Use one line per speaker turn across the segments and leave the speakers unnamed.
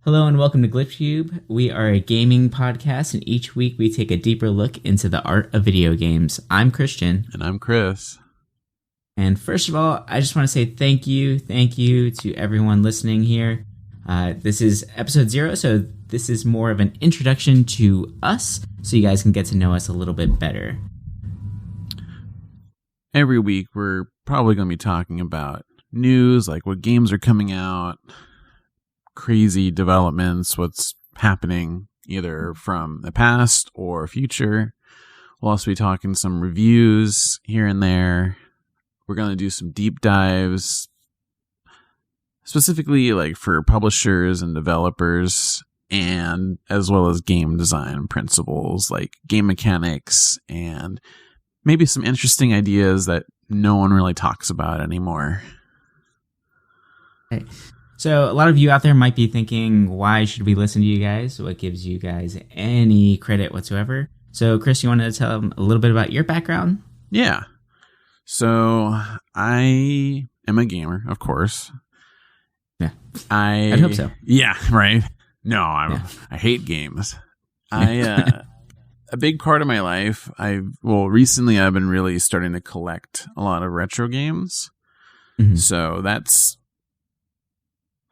Hello and welcome to GlitchCube. We are a gaming podcast, and each week we take a deeper look into the art of video games. I'm Christian.
And I'm Chris.
And first of all, I just want to say thank you to everyone listening here. This is episode 0, so this is more of an introduction to us, so you guys can get to know us a little bit better.
Every week we're probably going to be talking about news, like what games are coming out, crazy developments, what's happening either from the past or future. We'll also be talking some reviews here and there. We're going to do some deep dives, specifically like for publishers and developers, and as well as game design principles like game mechanics and maybe some interesting ideas that no one really talks about anymore.
Okay. So a lot of you out there might be thinking, why should we listen to you guys? What gives you guys any credit whatsoever? So Chris, you want to tell them a little bit about your background?
Yeah. So I am a gamer, of course.
Yeah. I'd hope so.
Yeah, right. No, I hate games. A big part of my life, recently I've been really starting to collect a lot of retro games. Mm-hmm. So that's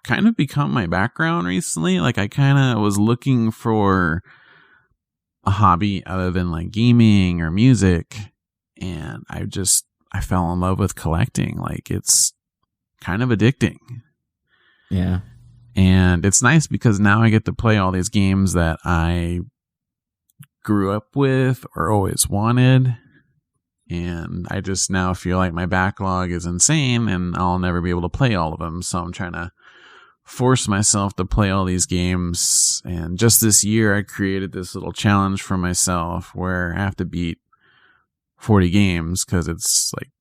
kind of become my background recently. Like I kind of was looking for a hobby other than like gaming or music, and I fell in love with collecting. Like it's kind of addicting.
Yeah.
And it's nice because now I get to play all these games that I grew up with or always wanted. And I just now feel like my backlog is insane and I'll never be able to play all of them. So I'm trying to force myself to play all these games. And just this year, I created this little challenge for myself where I have to beat 40 games because it's like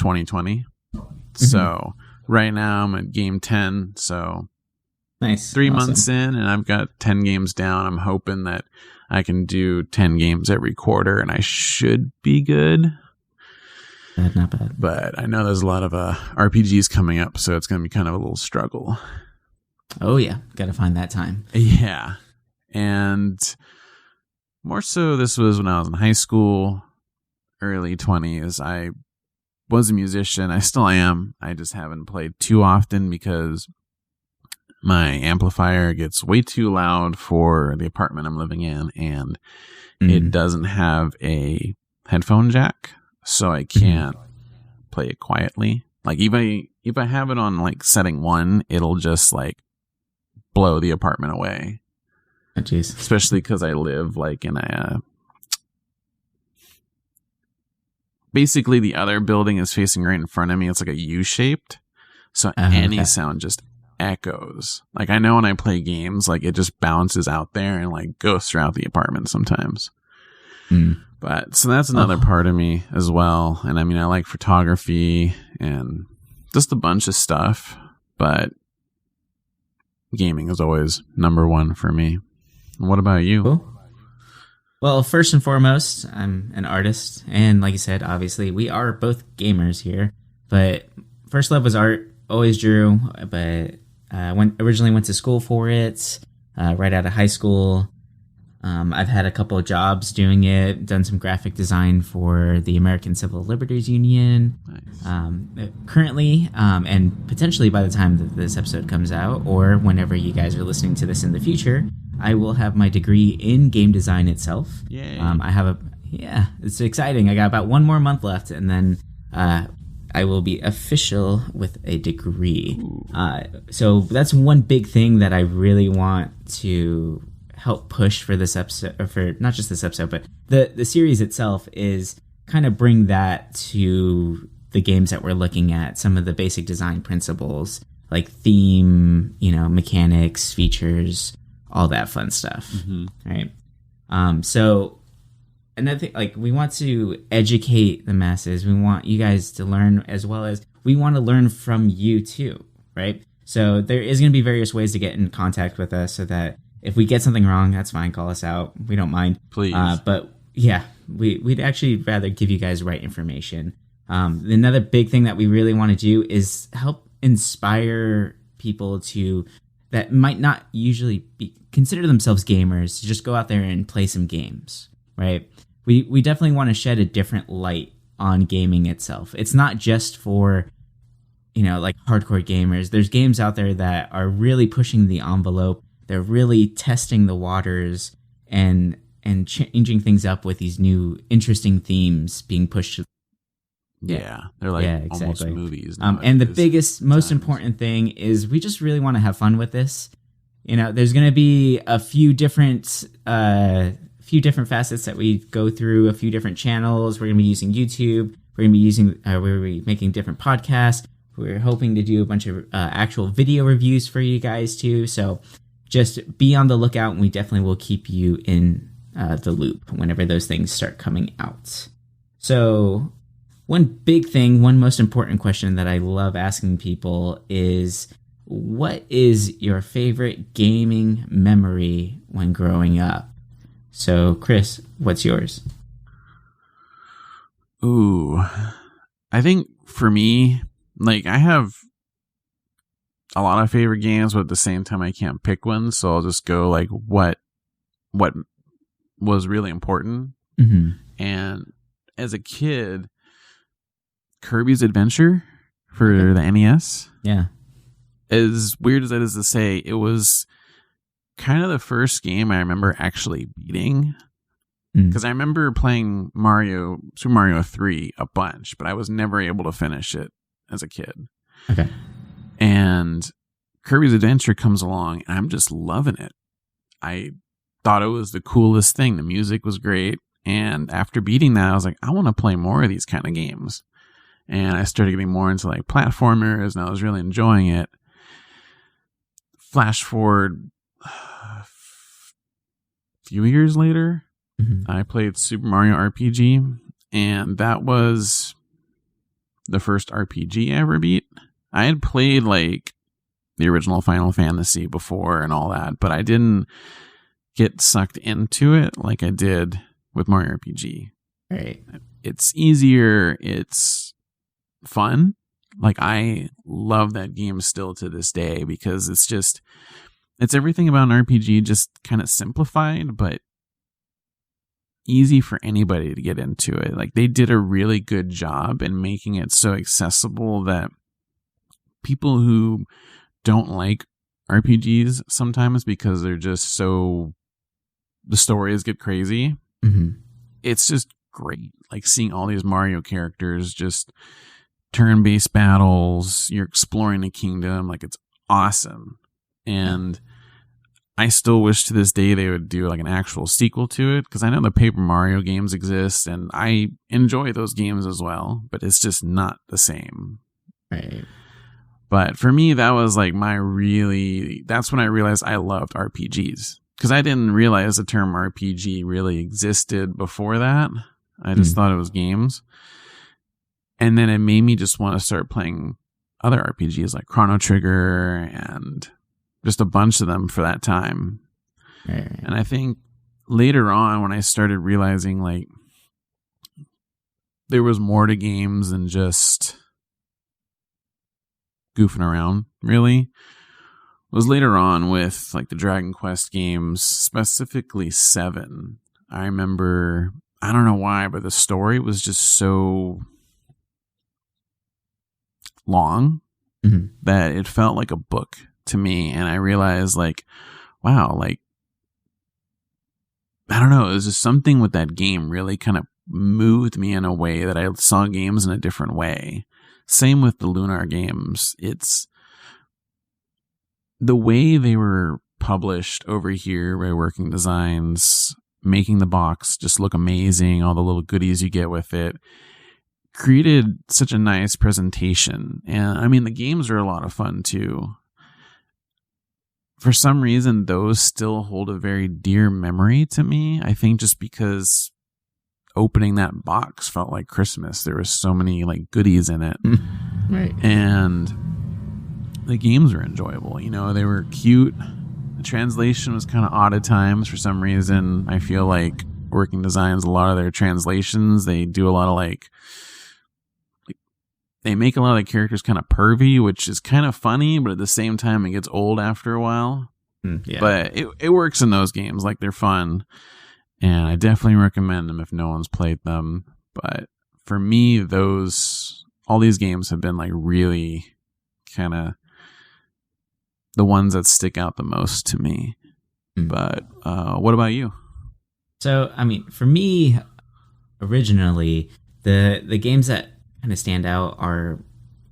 2020. Mm-hmm. So right now I'm at game 10. So
nice.
3 months in and I've got 10 games down. I'm hoping that I can do 10 games every quarter and I should be good.
Not bad.
But I know there's a lot of RPGs coming up, so it's going to be kind of a little struggle.
Oh, yeah. Got to find that time.
Yeah. And more so, this was when I was in high school, early 20s. I was a musician. I still am. I just haven't played too often because my amplifier gets way too loud for the apartment I'm living in, and it doesn't have a headphone jack, so I can't play it quietly. Like if I have it on like setting 1, it'll just like blow the apartment away.
Oh, jeez.
Especially because I live like in a basically the other building is facing right in front of me. It's like a U-shaped, so any sound just echoes. Like I know when I play games, like it just bounces out there and like goes throughout the apartment sometimes. But so that's another part of me as well. And I mean, I like photography and just a bunch of stuff, but gaming is always number one for me. What about you?
Cool. Well, first and foremost, I'm an artist, and like you said, obviously we are both gamers here, but first love was art. Always drew, but originally went to school for it right out of high school. I've had a couple of jobs doing it, done some graphic design for the American Civil Liberties Union. Nice. Currently, and potentially by the time that this episode comes out, or whenever you guys are listening to this in the future, I will have my degree in game design itself.
Yay.
It's exciting. I got about 1 more month left, and then I will be official with a degree. So that's one big thing that I really want to help push for this episode, or for not just this episode, but the series itself, is kind of bring that to the games that we're looking at, some of the basic design principles, like theme, mechanics, features, all that fun stuff. Mm-hmm. Right. So another thing, like, we want to educate the masses. We want you guys to learn, as well as we want to learn from you too, right? So there is going to be various ways to get in contact with us, so that if we get something wrong, that's fine. Call us out. We don't mind.
Please.
But yeah, we'd actually rather give you guys right information. Another big thing that we really want to do is help inspire people that might not usually consider themselves gamers to just go out there and play some games, right? We definitely want to shed a different light on gaming itself. It's not just for, like hardcore gamers. There's games out there that are really pushing the envelope. They're really testing the waters and changing things up with these new interesting themes being pushed.
Yeah, they're like almost movies.
And the most important thing is we just really want to have fun with this. There's going to be a few different facets that we go through, a few different channels. We're going to be using YouTube. We're going to be making different podcasts. We're hoping to do a bunch of actual video reviews for you guys too. So just be on the lookout, and we definitely will keep you in the loop whenever those things start coming out. So one most important question that I love asking people is, what is your favorite gaming memory when growing up? So, Chris, what's yours?
Ooh, I think for me, like, I have a lot of favorite games, but at the same time, I can't pick one. So I'll just go like what was really important.
Mm-hmm.
And as a kid, Kirby's Adventure for the NES.
Yeah.
As weird as that is to say, it was kind of the first game I remember actually beating. Because I remember playing Super Mario 3 a bunch, but I was never able to finish it as a kid.
Okay.
And Kirby's Adventure comes along, and I'm just loving it. I thought it was the coolest thing. The music was great. And after beating that, I was like, I want to play more of these kind of games. And I started getting more into like platformers, and I was really enjoying it. Flash forward a few years later, I played Super Mario RPG, and that was the first RPG I ever beat. I had played like the original Final Fantasy before and all that, but I didn't get sucked into it like I did with Mario RPG.
Right.
It's easier. It's fun. Like, I love that game still to this day because it's everything about an RPG, just kind of simplified, but easy for anybody to get into it. Like, they did a really good job in making it so accessible that people who don't like RPGs sometimes because they're just the stories get crazy.
Mm-hmm.
It's just great. Like, seeing all these Mario characters, just turn-based battles, you're exploring a kingdom, like, it's awesome. And I still wish to this day they would do like an actual sequel to it, because I know the Paper Mario games exist and I enjoy those games as well, but it's just not the same.
Right.
But for me, that was like that's when I realized I loved RPGs, because I didn't realize the term RPG really existed before that. I just thought it was games. And then it made me just want to start playing other RPGs like Chrono Trigger and just a bunch of them for that time.
Right.
And I think later on, when I started realizing like there was more to games than just goofing around, really, was later on with like the Dragon Quest games, specifically 7. I remember, I don't know why, but the story was just so long that it felt like a book to me. And I realized like, wow, like, I don't know, it was just something with that game really kind of moved me in a way that I saw games in a different way. Same with the Lunar games. It's the way they were published over here by Working Designs, making the box just look amazing, all the little goodies you get with it, created such a nice presentation. And I mean, the games are a lot of fun too. For some reason, those still hold a very dear memory to me. I think just because opening that box felt like Christmas. There were so many like goodies in it.
Right.
And the games were enjoyable. You know, they were cute. The translation was kind of odd at times for some reason. I feel like Working Designs, a lot of their translations, they do a lot of like they make a lot of the characters kind of pervy, which is kind of funny, but at the same time, it gets old after a while.
Yeah.
But it works in those games. Like, they're fun. And I definitely recommend them if no one's played them. But for me, all these games have been like really kind of the ones that stick out the most to me. But what about you?
So, I mean, for me, originally, the games that kind of stand out are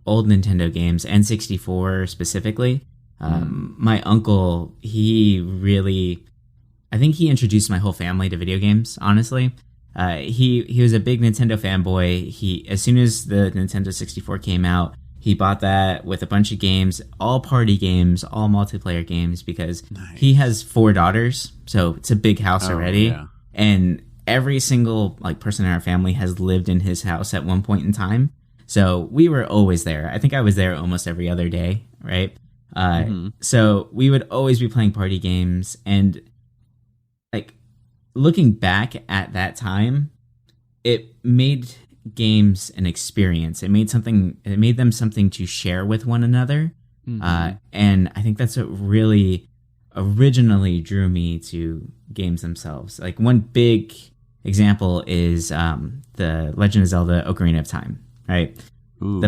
old Nintendo games, N64 specifically. My uncle, I think he introduced my whole family to video games, honestly. He was a big Nintendo fanboy. As soon as the Nintendo 64 came out, he bought that with a bunch of games, all party games, all multiplayer games, because he has 4 daughters, so it's a big house already.
Yeah.
And every single person in our family has lived in his house at one point in time. So we were always there. I think I was there almost every other day, right? So we would always be playing party games, and looking back at that time, it made games an experience. It made them something to share with one another. And I think that's what really originally drew me to games themselves. Like, one big example is the Legend of Zelda Ocarina of Time, right?
Ooh,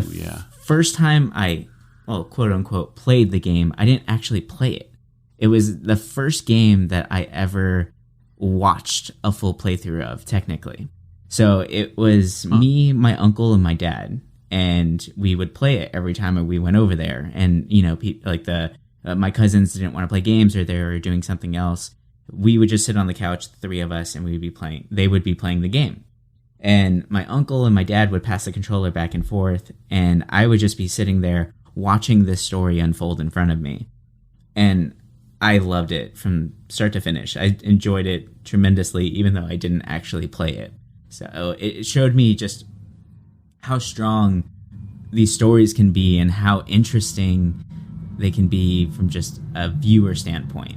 first time I, quote unquote, played the game, I didn't actually play it. It was the first game that I ever watched a full playthrough of, technically. So it was me, my uncle, and my dad, and we would play it every time we went over there. And my cousins didn't want to play games, or they were doing something else. We would just sit on the couch, the 3 of us, and they would be playing the game. And my uncle and my dad would pass the controller back and forth, and I would just be sitting there watching this story unfold in front of me. And I loved it from start to finish. I enjoyed it tremendously, even though I didn't actually play it. So it showed me just how strong these stories can be and how interesting they can be from just a viewer standpoint,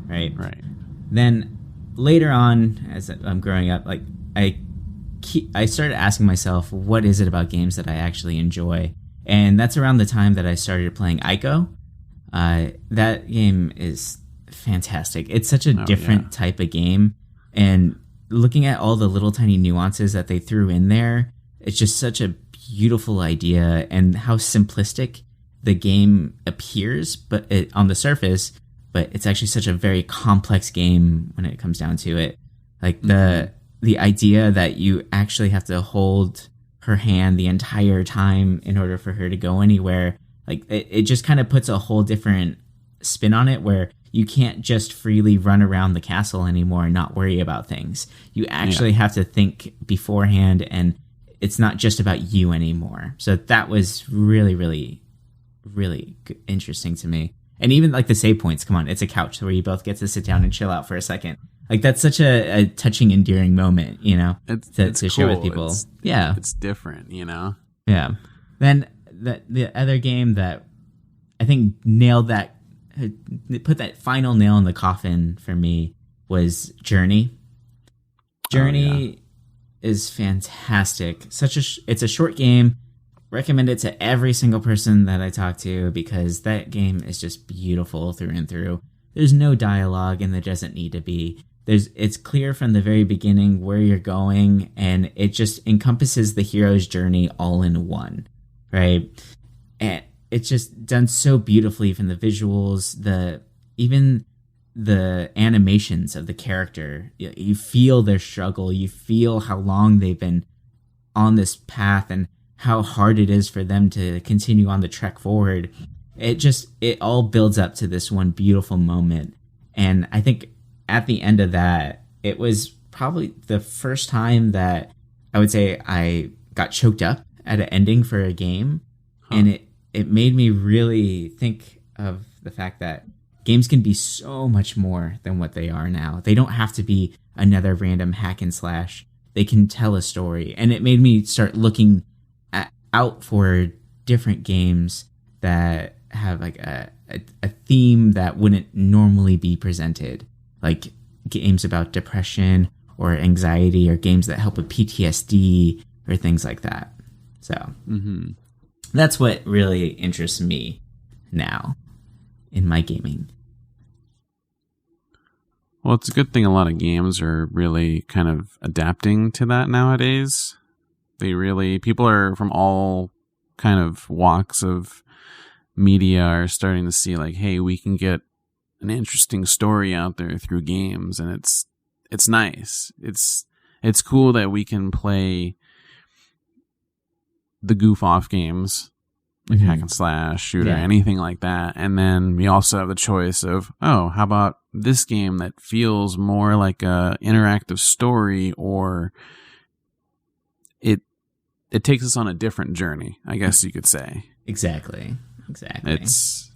right?
Right.
Then later on, as I'm growing up, I started asking myself, what is it about games that I actually enjoy? And that's around the time that I started playing Ico. That game is fantastic. It's such a different type of game, and looking at all the little tiny nuances that they threw in there, it's just such a beautiful idea, and how simplistic the game appears on the surface, but it's actually such a very complex game when it comes down to it. Like, the idea that you actually have to hold her hand the entire time in order for her to go anywhere, it just kind of puts a whole different spin on it, where you can't just freely run around the castle anymore and not worry about things. You actually have to think beforehand, and it's not just about you anymore. So that was really, really, really interesting to me. And even the save points, come on, it's a couch where you both get to sit down and chill out for a second. That's such a touching, endearing moment, to share with people.
It's different,
Yeah. Then the other game that I think put that final nail in the coffin for me was Journey. Journey is fantastic. It's a short game. Recommend it to every single person that I talk to, because that game is just beautiful through and through. There's no dialogue, and there doesn't need to be. It's clear from the very beginning where you're going, and it just encompasses the hero's journey all in one, right? And it's just done so beautifully, from the visuals, even the animations of the character. You feel their struggle. You feel how long they've been on this path and how hard it is for them to continue on the trek forward. It all builds up to this one beautiful moment. And I think at the end of that, it was probably the first time that I would say I got choked up at an ending for a game. And it made me really think of the fact that games can be so much more than what they are now. They don't have to be another random hack and slash. They can tell a story. And it made me start looking out for different games that have a theme that wouldn't normally be presented. Like games about depression or anxiety, or games that help with PTSD or things like that. So, That's what really interests me now in my gaming.
Well, it's a good thing a lot of games are really kind of adapting to that nowadays. People are from all kind of walks of media are starting to see like, hey, we can get an interesting story out there through games, and it's nice. It's cool that we can play the goof off games like hack and slash, shooter, anything like that. And then we also have the choice of, how about this game that feels more like a interactive story, or it takes us on a different journey, I guess you could say.
Exactly.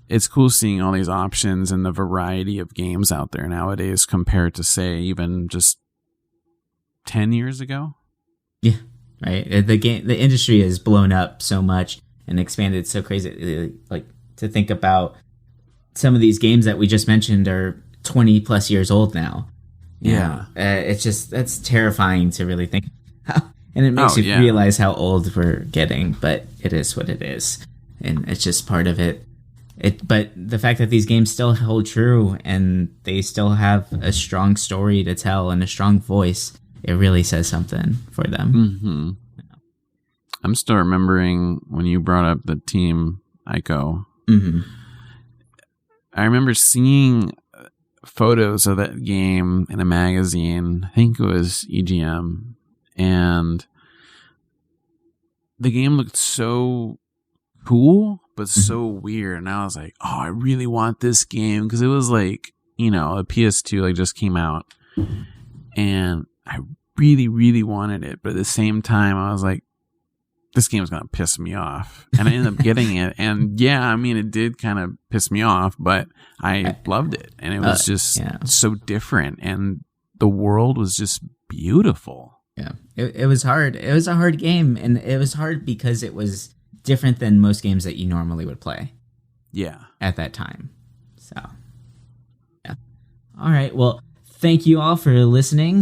It's cool seeing all these options and the variety of games out there nowadays compared to, say, even just 10 years ago.
Yeah, right. The industry has blown up so much and expanded so crazy. Like, to think about some of these games that we just mentioned are 20 plus years old now. That's terrifying to really think about. And it makes you realize how old we're getting, but it is what it is. And it's just part of it. But the fact that these games still hold true and they still have a strong story to tell and a strong voice, it really says something for them.
Mm-hmm. I'm still remembering when you brought up the Team Ico.
Mm-hmm.
I remember seeing photos of that game in a magazine. I think it was EGM. And the game looked so cool, but so weird. And I was like, I really want this game. Because it was like, a PS2 like just came out. And I really, really wanted it. But at the same time, I was like, this game is going to piss me off. And I ended up getting it. And it did kind of piss me off, but I loved it. And it was just so different. And the world was just beautiful.
Yeah, it was hard. It was a hard game. And it was hard because it was different than most games that you normally would play.
Yeah.
At that time. So, yeah. All right. Well, thank you all for listening.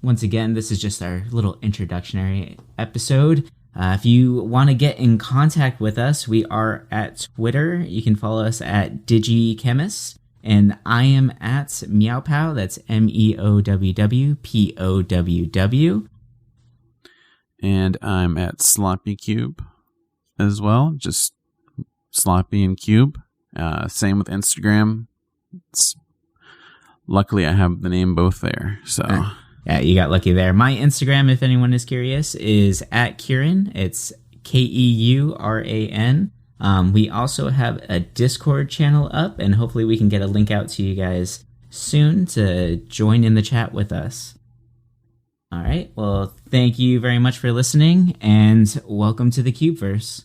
Once again, this is just our little introductory episode. If you want to get in contact with us, we are at Twitter. You can follow us at DigiChemist. And I am at Meowpow. That's MEOWWPOWW.
And I'm at Sloppy Cube as well. Just Sloppy and Cube. Same with Instagram. Luckily, I have the name both there. So
yeah, you got lucky there. My Instagram, if anyone is curious, is at Kieran. It's KEURAN. We also have a Discord channel up, and hopefully we can get a link out to you guys soon to join in the chat with us. All right. Well, thank you very much for listening, and welcome to the Cubeverse.